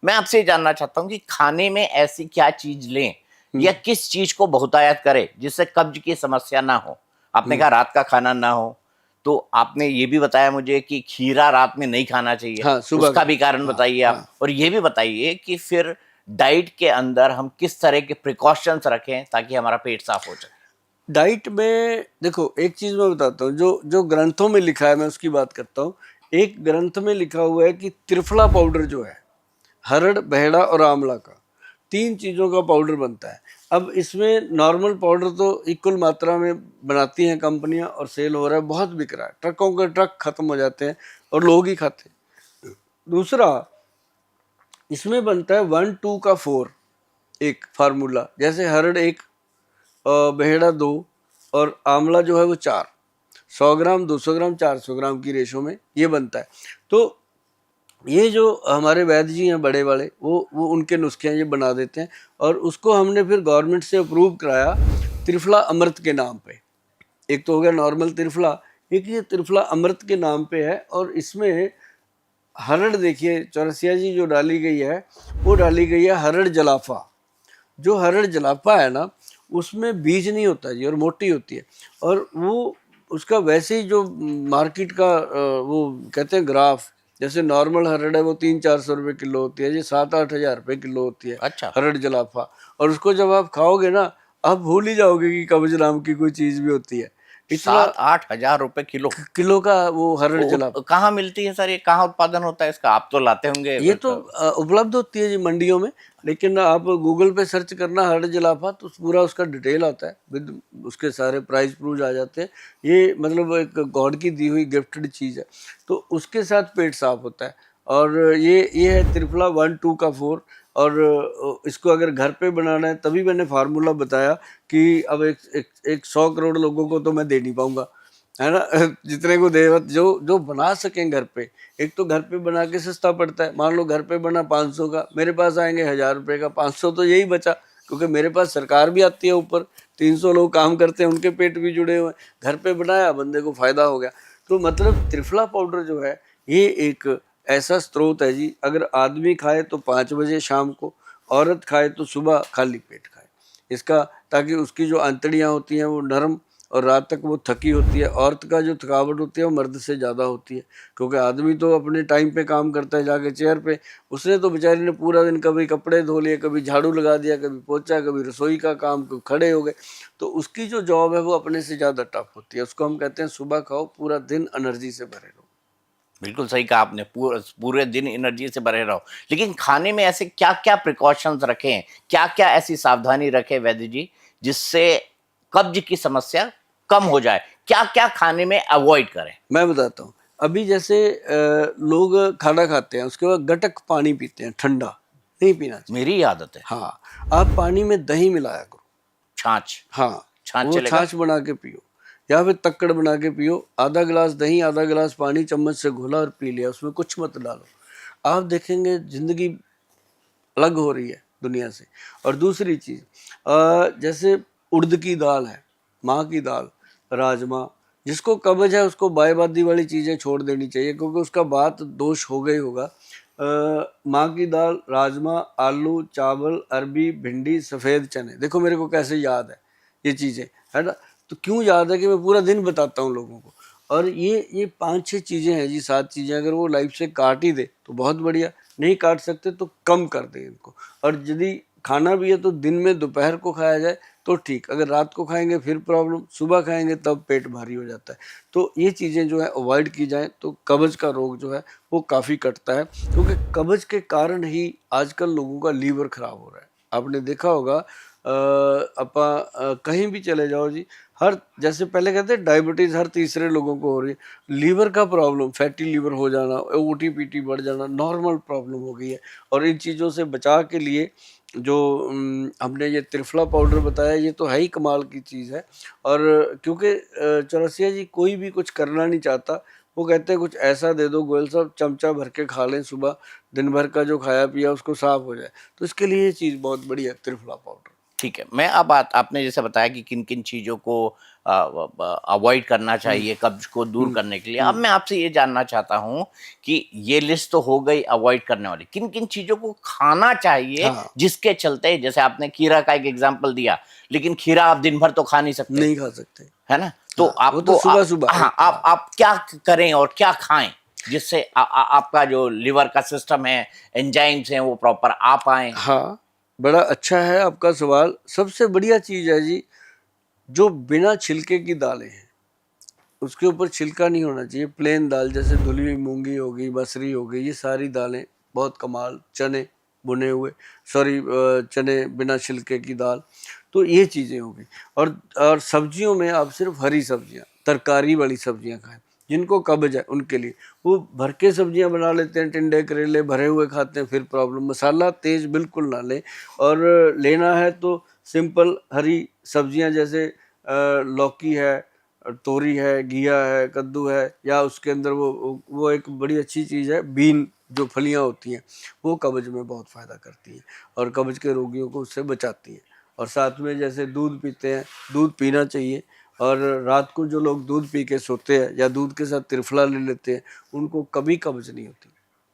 मैं आपसे ये जानना चाहता हूँ कि खाने में ऐसी क्या चीज़ लें या हुँ, किस चीज़ को बहुतायत करें जिससे कब्ज़ की समस्या ना हो? आपने हुँ। कहा रात का खाना ना हो, तो आपने ये भी बताया मुझे कि खीरा रात में नहीं खाना चाहिए, हाँ, सुबह उसका खाएँ। भी कारण हाँ, बताइए आप। हाँ। और ये भी बताइए कि फिर डाइट के अंदर हम किस तरह के प्रिकॉशंस रखें ताकि हमारा पेट साफ़ हो सके? डाइट में देखो एक चीज़ मैं बताता हूँ, जो जो ग्रंथों में लिखा है मैं उसकी बात करता हूँ। एक ग्रंथ में लिखा हुआ है कि त्रिफला पाउडर जो है, हरड़, बहेड़ा और आंवला का, 3 चीज़ों का पाउडर बनता है। अब इसमें नॉर्मल पाउडर तो इक्वल मात्रा में बनाती हैं कंपनियाँ और सेल हो रहा है, बहुत बिक रहा है। ट्रकों के ट्रक खत्म हो जाते हैं और लोग ही खाते हैं। दूसरा, इसमें बनता है 1 2 का 4 एक फार्मूला, जैसे हरड़ 1, बहेड़ा 2 और आंवला जो है वो 4। 100 ग्राम, 200 ग्राम, 400 ग्राम की रेशो में ये बनता है। तो ये जो हमारे वैद्य जी हैं बड़े वाले, वो उनके नुस्खे हैं, ये बना देते हैं और उसको हमने फिर गवर्नमेंट से अप्रूव कराया त्रिफला अमृत के नाम पे। एक तो हो गया नॉर्मल त्रिफला, एक ये त्रिफला अमृत के नाम पे है और इसमें हरड़ देखिए चौरसिया जी जो डाली गई है, वो डाली गई है हरड़ जलाफा। जो हरड़ जलापा है ना, उसमें बीज नहीं होता जी और मोटी होती है और वो उसका वैसे ही जो मार्केट का वो कहते हैं ग्राफ, जैसे नॉर्मल हरड़ है वो 300-400 रुपये किलो होती है, ये 7-8 हज़ार रुपये किलो होती है अच्छा, हरड़ जलाफा। और उसको जब आप खाओगे ना, आप भूल ही जाओगे कि कब्ज नाम की कोई चीज़ भी होती है। इतना 7-8 हज़ार रुपए किलो। किलो का वो हरड़ वो जलाफा। कहाँ मिलती है सर ये? कहाँ उत्पादन होता है इसका? आप तो लाते होंगे ये तो उपलब्ध होती है जी मंडियों में, लेकिन आप गूगल पे सर्च करना हरड़ जलाफा तो पूरा उसका डिटेल आता है, विद उसके सारे प्राइस प्रूज आ जाते हैं। ये मतलब एक गॉड की दी हुई गिफ्टेड चीज़ है, तो उसके साथ पेट साफ होता है। और ये है त्रिफला 1 2 का 4। और इसको अगर घर पे बनाना है, तभी मैंने फार्मूला बताया कि अब एक 100 करोड़ लोगों को तो मैं दे नहीं पाऊंगा, है ना। जितने को दे, जो जो बना सकें घर पे। एक तो घर पे बना के सस्ता पड़ता है, मान लो घर पे बना 500 का, मेरे पास आएंगे 1000 रुपये का, 500 तो यही बचा, क्योंकि मेरे पास सरकार भी आती है ऊपर, 300 लोग काम करते हैं, उनके पेट भी जुड़े हुए हैं। घर पे बनाया, बंदे को फायदा हो गया। तो मतलब त्रिफला पाउडर जो है, ये एक ऐसा स्रोत है जी, अगर आदमी खाए तो 5 बजे शाम को, औरत खाए तो सुबह खाली पेट खाए इसका, ताकि उसकी जो आंतड़ियाँ होती हैं वो नरम, और रात तक वो थकी होती है। औरत का जो थकावट होती है वो मर्द से ज़्यादा होती है, क्योंकि आदमी तो अपने टाइम पे काम करता है जाके चेयर पे, उसने तो बेचारी ने पूरा दिन कभी कपड़े धो लिए, कभी झाड़ू लगा दिया, कभी पोछा, कभी रसोई का काम, कभी खड़े हो गए। तो उसकी जो जॉब है वो अपने से ज़्यादा टफ होती है। उसको हम कहते हैं सुबह खाओ, पूरा दिन एनर्जी से भरे रहो। बिल्कुल सही कहा आपने, पूरे दिन एनर्जी से भरे रहो। लेकिन खाने में ऐसे क्या-क्या प्रिकॉशंस रखें, क्या-क्या ऐसी सावधानी रखें वैद्य जी, जिससे कब्ज़ की समस्या कम हो जाए? क्या-क्या खाने में अवॉइड करें? मैं बताता हूँ, अभी जैसे लोग खाना खाते हैं, उसके बाद गटक पानी पीते हैं ठंडा, नहीं पीना चाहिए। मेरी ही आदत है, हाँ, आप पानी में दही मिलाया करो। छाछ। हाँ, छाछ वो चलेगा? छाछ बना के पियो या फिर तक्कड़ बना के पियो। आधा गिलास दही, आधा गिलास पानी चम्मच से घोला और पी लिया, उसमें कुछ मत डालो। आप देखेंगे ज़िंदगी अलग हो रही है दुनिया से। और दूसरी चीज़, जैसे उड़द की दाल है, माँ की दाल, राजमा, जिसको कब्ज़ है उसको बायबादी वाली चीज़ें छोड़ देनी चाहिए, क्योंकि उसका बात दोष हो गई होगा। माँ की दाल, राजमा, आलू, चावल, अरबी, भिंडी, सफ़ेद चने, देखो मेरे को कैसे याद है ये चीज़ें, है ना। तो क्यों याद है कि मैं पूरा दिन बताता हूँ लोगों को। और ये 5-6 चीज़ें हैं जी, 7 चीज़ें, अगर वो लाइफ से काट ही दे तो बहुत बढ़िया, नहीं काट सकते तो कम कर दें इनको। और यदि खाना भी है तो दिन में दोपहर को खाया जाए तो ठीक, अगर रात को खाएंगे फिर प्रॉब्लम, सुबह खाएंगे तब पेट भारी हो जाता है। तो ये चीज़ें जो है अवॉइड की जाएँ तो कब्ज़ का रोग जो है वो काफ़ी कटता है, क्योंकि कब्ज़ के कारण ही आजकल लोगों का लीवर खराब हो रहा है। आपने देखा होगा, कहीं भी चले जाओ जी, हर, जैसे पहले कहते हैं डायबिटीज़ हर तीसरे लोगों को हो रही है, लीवर का प्रॉब्लम, फैटी लीवर हो जाना, ओटीपीटी बढ़ जाना नॉर्मल प्रॉब्लम हो गई है। और इन चीज़ों से बचाव के लिए जो हमने ये त्रिफला पाउडर बताया, ये तो है ही कमाल की चीज़ है। और क्योंकि चौरसिया जी कोई भी कुछ करना नहीं चाहता, वो कहते हैं कुछ ऐसा दे दो गोयल साहब, चमचा भर के खा लें सुबह, दिन भर का जो खाया पिया उसको साफ हो जाए। तो इसके लिए ये चीज़ बहुत बढ़िया है त्रिफला पाउडर। ठीक है। मैं अब आपने जैसे बताया कि किन-किन चीज़ों को अवॉइड करना चाहिए कब्ज को दूर करने के लिए। अब मैं आपसे ये जानना चाहता हूँ कि ये लिस्ट तो हो गई अवॉइड करने वाली, किन किन चीजों को खाना चाहिए हाँ। जिसके चलते, जैसे आपने खीरा का एक एग्जांपल दिया, लेकिन खीरा आप दिन भर तो खा नहीं सकते, नहीं खा सकते। है ना? तो हाँ, वो तो आपको सुबह सुबह हाँ, आप क्या करें और क्या खाएं जिससे आपका जो लिवर का सिस्टम है, एंजाइम्स हैं, वो प्रॉपर आ पाए। हाँ, बड़ा अच्छा है आपका सवाल। सबसे बढ़िया चीज है जी, जो बिना छिलके की दालें हैं, उसके ऊपर छिलका नहीं होना चाहिए। प्लेन दाल जैसे धुली हुई मूंगी हो गई, मसरी हो गई, ये सारी दालें बहुत कमाल। चने भुने हुए, सॉरी, चने बिना छिलके की दाल, तो ये चीज़ें हो गई। और सब्जियों में आप सिर्फ हरी सब्जियां, तरकारी वाली सब्जियां खाएं। जिनको कब्ज है उनके लिए वो भर के सब्जियां बना लेते हैं, टिंडे करेले भरे हुए खाते हैं, फिर प्रॉब्लम। मसाला तेज बिल्कुल ना लें, और लेना है तो सिंपल हरी सब्जियां जैसे लौकी है, तोरी है, घिया है, कद्दू है, या उसके अंदर वो एक बड़ी अच्छी चीज़ है बीन, जो फलियां होती हैं, वो कब्ज में बहुत फ़ायदा करती हैं और कब्ज के रोगियों को उससे बचाती हैं। और साथ में जैसे दूध पीते हैं, दूध पीना चाहिए। और रात को जो लोग दूध पी के सोते हैं या दूध के साथ त्रिफला ले लेते हैं, उनको कभी कब्ज नहीं होती।